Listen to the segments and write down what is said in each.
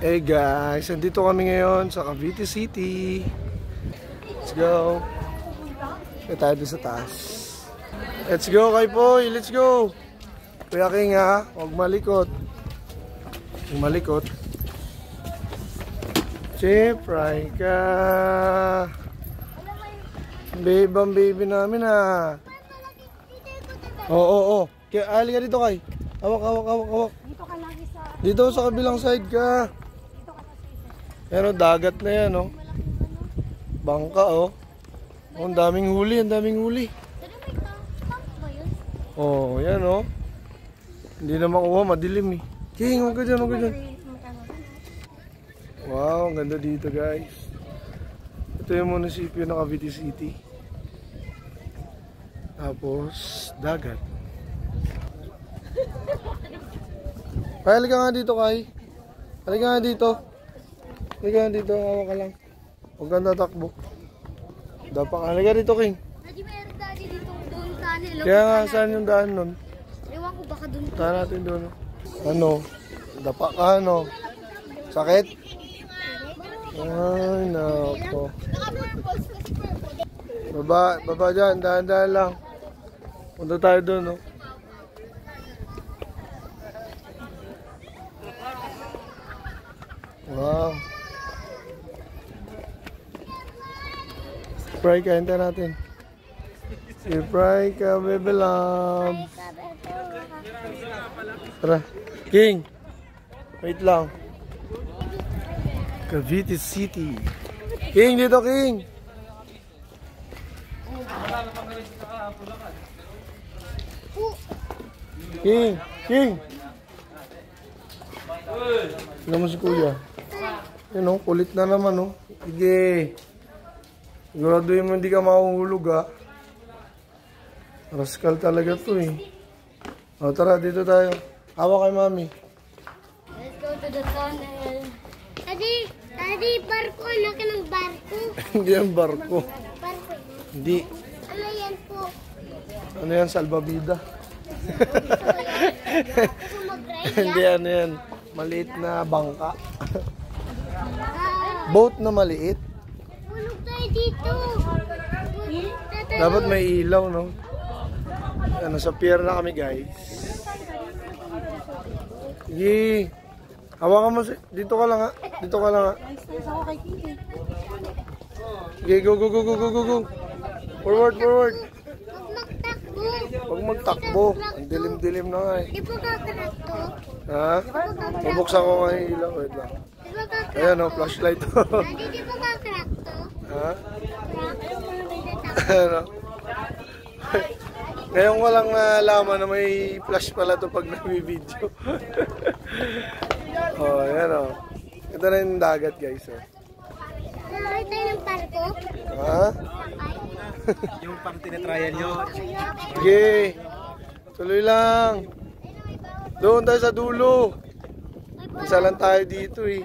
Hey guys, nandito kami ngayon sa Cavite City. Let's go. Kaya tayo doon sa taas. Let's go kay Poy, let's go. Kuya King ha, huwag malikot. Huwag malikot. Siyempre ka. Babe, baby namin ha. Oo. Kaya ali ka dito kay. Hawak. Dito ka lagi sa... Dito sa kabilang side ka. Dito ka sa... Pero dagat na yan, oh. Bangka, oh. Oh, ang daming huli, Oh, yan, oh. Hindi na makuha, madilim, eh. King, huwag ka dyan. Wow, ang ganda dito, guys. Ito yung munisipyo ng Cavite City. Tapos, dagat. Kaya halika nga dito, Kai. Halika nga dito, hawa ka lang. Huwag kang tatakbo. Dapat halika dito, King. Daddy, meron daddy dito doon sa ano. Kaya nga, saan yung daan nun? Ewan ko baka doon. Tahan natin doon. Ano? Dapa ka, ano? Sakit? Ay, nako. Baba dyan, dahan-dahan lang. Punta tayo doon, no? Wow. Spray ka, hintay natin. Spray ka, baby love. Tara. King. Wait lang. Cavite City. King, dito King. King. Tingnan mo si Kuya. Yan o, kulit na naman o. Sige. Siguraduhin mo hindi ka mahuhulog ha. Rascal talaga to eh. O tara, dito tayo. Hawa kay mami. Let's go to the tunnel. Daddy, barko. Laki ng barko. Hindi yan barko. Barko. Hindi. Ano yan po? Ano yan, salbabida? Sumagraya? Hindi, ano yan. Maliit na bangka. Boat na maliit. Tulog tayo dito. Dapat may ilaw, no? Ano, sa pier na kami, guys. Sige. Hawakan mo. Dito ka lang, ha? Sige, go. Forward. Huwag magtakbo. Ang dilim-dilim na nga, eh. Di ba kakrakto? Ha? Bubuksan ko nga yung ilaw. Wait lang. Di ba kakrakto? Ayan, oh, flashlight. Daddy, di ba kakrakto? Ha? Ano? Ngayon ko lang nalaman na may flash pala to pag nag-video. Oh, yan oh. Ito na yung dagat, guys. Oh. Nakakita tayo ng barko? Ha? Yung pang tinatryan nyo. Sige. Tuloy lang. Doon tayo sa dulo. Isa lang tayo dito eh.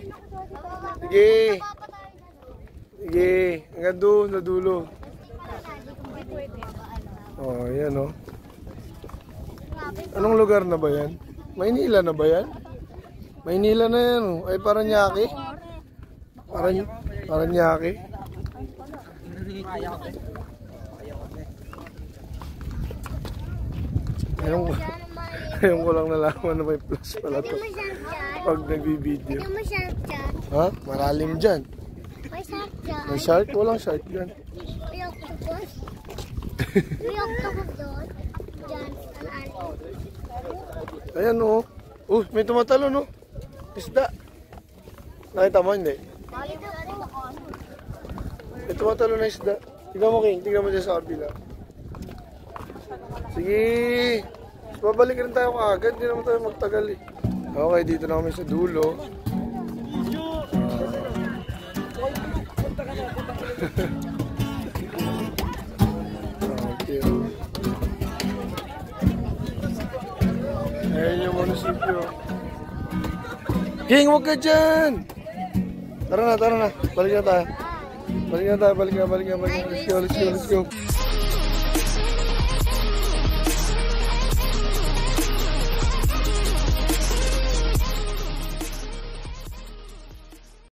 Sige. Hanggang doon sa dulo. Oh, yan oh. Anong lugar na ba yan? Maynila na ba yan? Maynila na yan oh. Ay, Paranaque. Paranaque. Ngayon ko lang nalaman na may plus pala to pag nag-video. Ha? Maralim dyan. May shark? Walang shark dyan. May octopus? May octopus doon? Dyan. Ayan o. May tumatalo no. Isda. Nakita mo hindi? May tumatalo na isda. Tignan mo King. Tignan mo dyan sa kabila. Sige. Babalik rin tayo kaagad. Hindi naman tayo magtagal eh. Okay, dito na kami sa dulo. Okay. Ayan yung munisipyo. King, huwag ka dyan! Tara na. Balik na tayo. Let's go.